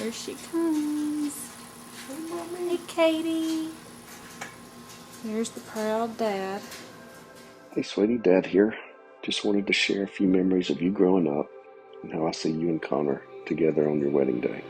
Here she comes. Hey, Katie. There's the proud dad. Hey, sweetie, Dad here. Just wanted to share a few memories of you growing up and how I see you and Connor together on your wedding day.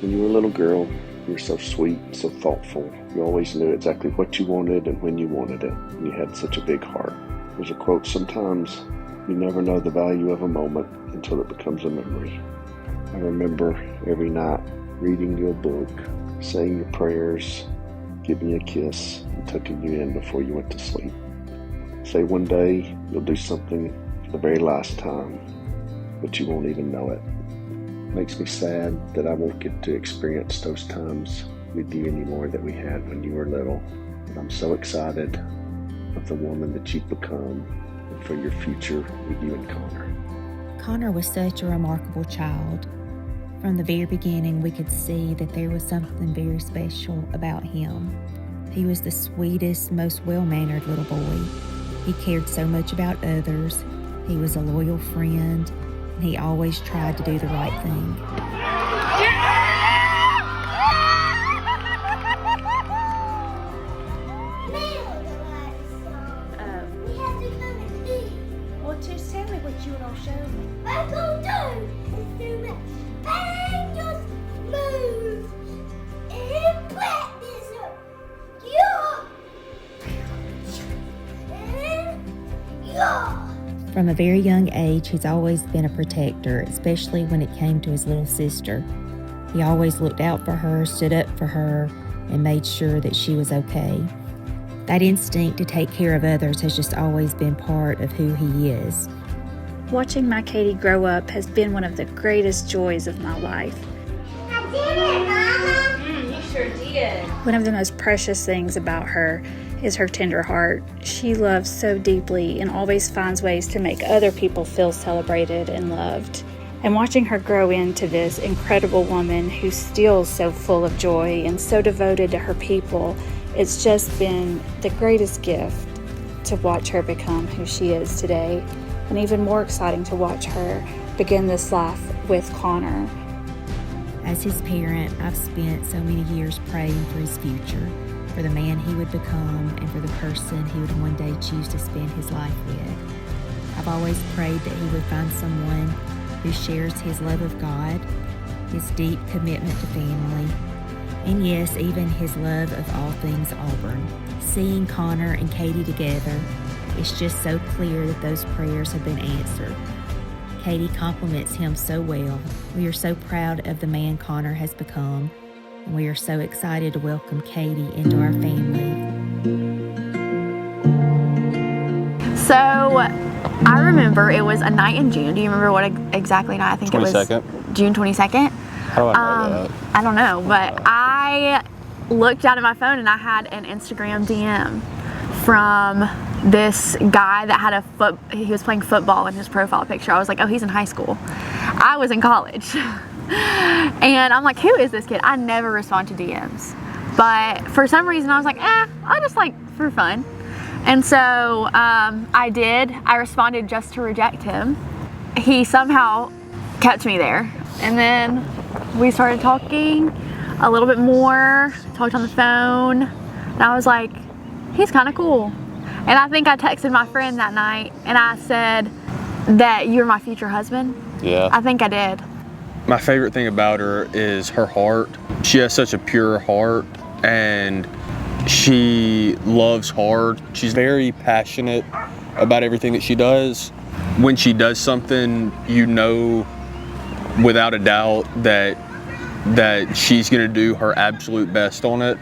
When you were a little girl, you were so sweet and so thoughtful. You always knew exactly what you wanted and when you wanted it, and you had such a big heart. There's a quote, sometimes you never know the value of a moment until it becomes a memory. I remember every night reading you a book, saying your prayers, giving you a kiss, and tucking you in before you went to sleep. Say one day you'll do something for the very last time, but you won't even know it. Makes me sad that I won't get to experience those times with you anymore that we had when you were little. But I'm so excited of the woman that you've become and for your future with you and Connor. Connor was such a remarkable child. From the very beginning, we could see that there was something very special about him. He was the sweetest, most well-mannered little boy. He cared so much about others. He was a loyal friend, and he always tried to do the right thing. Well, just tell me what you were going to show me. I'm going to do and just move and practice. Yeah. From a very young age, he's always been a protector, especially when it came to his little sister. He always looked out for her, stood up for her, and made sure that she was okay. That instinct to take care of others has just always been part of who he is. Watching my Katie grow up has been one of the greatest joys of my life. I did it, Mama. You sure did. One of the most precious things about her is her tender heart. She loves so deeply and always finds ways to make other people feel celebrated and loved. And watching her grow into this incredible woman who's still so full of joy and so devoted to her people, it's just been the greatest gift to watch her become who she is today. And even more exciting to watch her begin this life with Connor. As his parent, I've spent so many years praying for his future, for the man he would become, and for the person he would one day choose to spend his life with. I've always prayed that he would find someone who shares his love of God, his deep commitment to family, and yes, even his love of all things Auburn. Seeing Connor and Katie together, it's just so clear that those prayers have been answered. Katie compliments him so well. We are so proud of the man Connor has become, and we are so excited to welcome Katie into our family. So, I remember it was a night in June. Do you remember what exactly night? I think 22nd. It was June 22nd. How do I know that? I don't know, but I looked down at my phone and I had an Instagram DM from this guy that had he was playing football in his profile picture. I was like, oh, he's in high school. I was in college. And I'm like, who is this kid? I never respond to DMs. But for some reason I was like, I'll just like for fun. And so I did. I responded just to reject him. He somehow kept me there. And then we started talking a little bit more, talked on the phone, and I was like, he's kind of cool. And I think I texted my friend that night and I said that you're my future husband. Yeah. I think I did. My favorite thing about her is her heart. She has such a pure heart and she loves hard. She's very passionate about everything that she does. When she does something, you know without a doubt that she's gonna do her absolute best on it.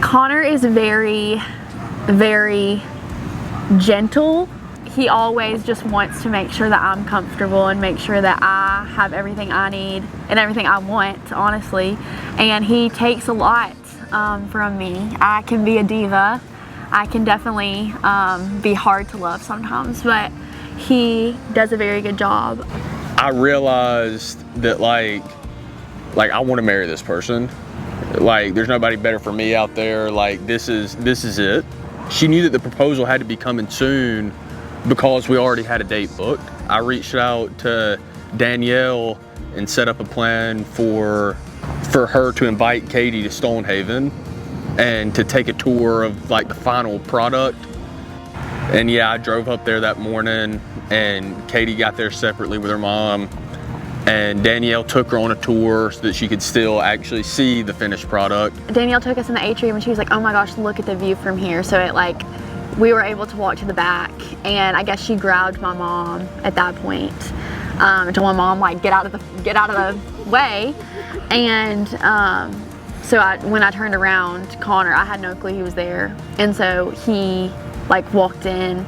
Connor is very, very gentle. He always just wants to make sure that I'm comfortable and make sure that I have everything I need and everything I want, honestly. And he takes a lot from me. I can be a diva. I can definitely be hard to love sometimes, but he does a very good job. I realized that like I want to marry this person. Like there's nobody better for me out there. Like this is it. She knew that the proposal had to be coming soon because we already had a date booked. I reached out to Danielle and set up a plan for for her to invite Katie to Stonehaven and to take a tour of like the final product. And yeah, I drove up there that morning, and Katie got there separately with her mom, and Danielle took her on a tour so that she could still actually see the finished product. Danielle took us in the atrium and she was like, oh my gosh, look at the view from here. So it like, we were able to walk to the back, and I guess she grabbed my mom at that point. And told my mom like, get out of the way. And so when I turned around, Connor, I had no clue he was there. And so he like walked in,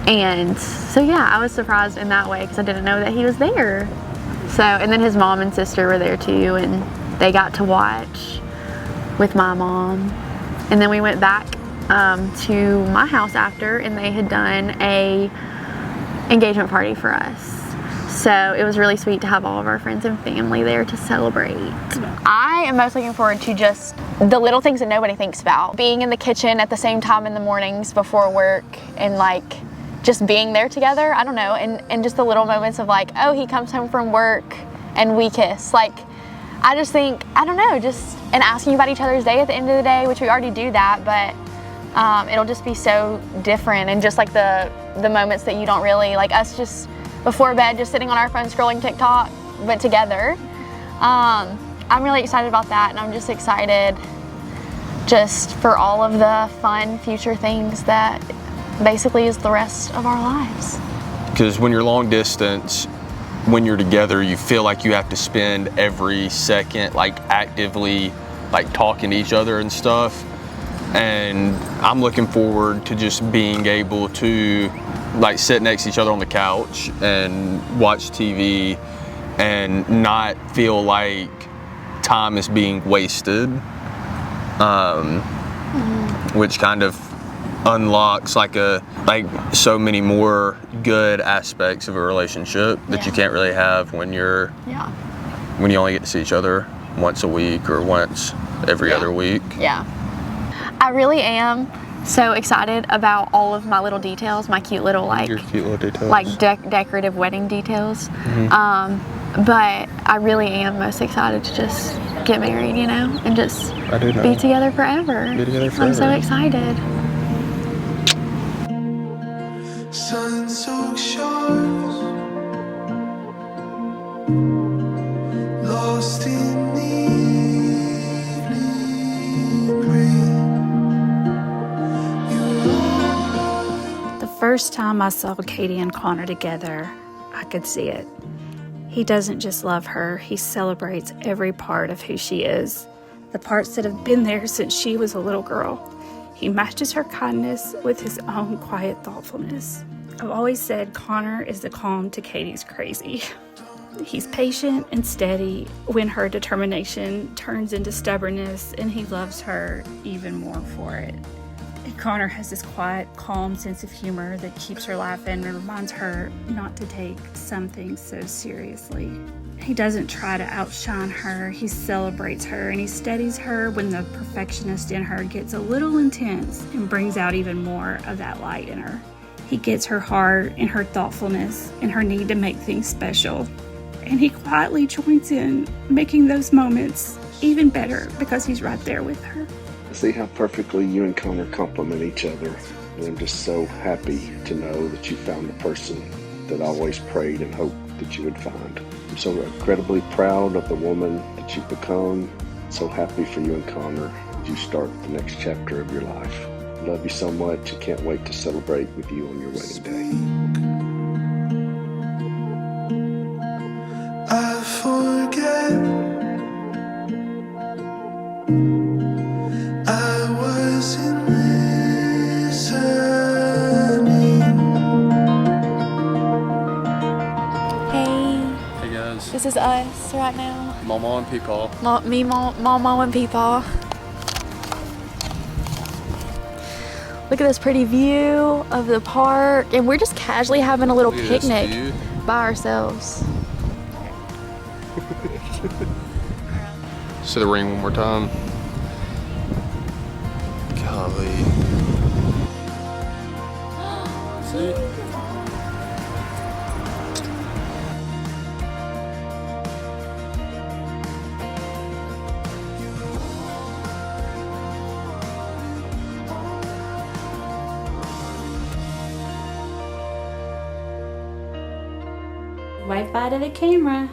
and so yeah, I was surprised in that way because I didn't know that he was there. So, and then his mom and sister were there too, and they got to watch with my mom. And then we went back to my house after, and they had done a engagement party for us. So it was really sweet to have all of our friends and family there to celebrate. I am most looking forward to just the little things that nobody thinks about. Being in the kitchen at the same time in the mornings before work, and like just being there together, I don't know, and just the little moments of like, oh, he comes home from work and we kiss. Like, I just think, I don't know, just, and asking about each other's day at the end of the day, which we already do that, but it'll just be so different, and just like the moments that you don't really, like us just before bed, just sitting on our phone scrolling TikTok, but together. I'm really excited about that, and I'm just excited just for all of the fun future things that basically is the rest of our lives. Because when you're long distance, when you're together, you feel like you have to spend every second like actively like talking to each other and stuff. And I'm looking forward to just being able to like sit next to each other on the couch and watch TV and not feel like time is being wasted, which kind of unlocks like so many more good aspects of a relationship that you can't really have when you only get to see each other once a week or once every other week. Yeah. I really am so excited about all of my little details, my cute little Your cute little details. like decorative wedding details. But I really am most excited to just get married, you know, and just be together forever. Be together forever. I'm so excited. Sun-soaked shores, lost in the evening rain. The first time I saw Katie and Connor together, I could see it. He doesn't just love her, he celebrates every part of who she is, the parts that have been there since she was a little girl. He matches her kindness with his own quiet thoughtfulness. I've always said Connor is the calm to Katie's crazy. He's patient and steady when her determination turns into stubbornness, and he loves her even more for it. And Connor has this quiet, calm sense of humor that keeps her laughing and reminds her not to take some things so seriously. He doesn't try to outshine her, he celebrates her, and he steadies her when the perfectionist in her gets a little intense and brings out even more of that light in her. He gets her heart and her thoughtfulness and her need to make things special. And he quietly joins in, making those moments even better because he's right there with her. See how perfectly you and Connor complement each other. And I'm just so happy to know that you found the person that I always prayed and hoped that you would find. I'm so incredibly proud of the woman that you've become. So happy for you and Connor as you start the next chapter of your life. I love you so much. I can't wait to celebrate with you on your wedding day. I forget I wasn't listening. Hey, Hey guys. this is us right now. Mama and Peepaw. Mama and Peepaw. Look at this pretty view of the park, and we're just casually having a little Look at this picnic view. by ourselves. Say the ring one more time. Golly. See? Wave bye to the camera.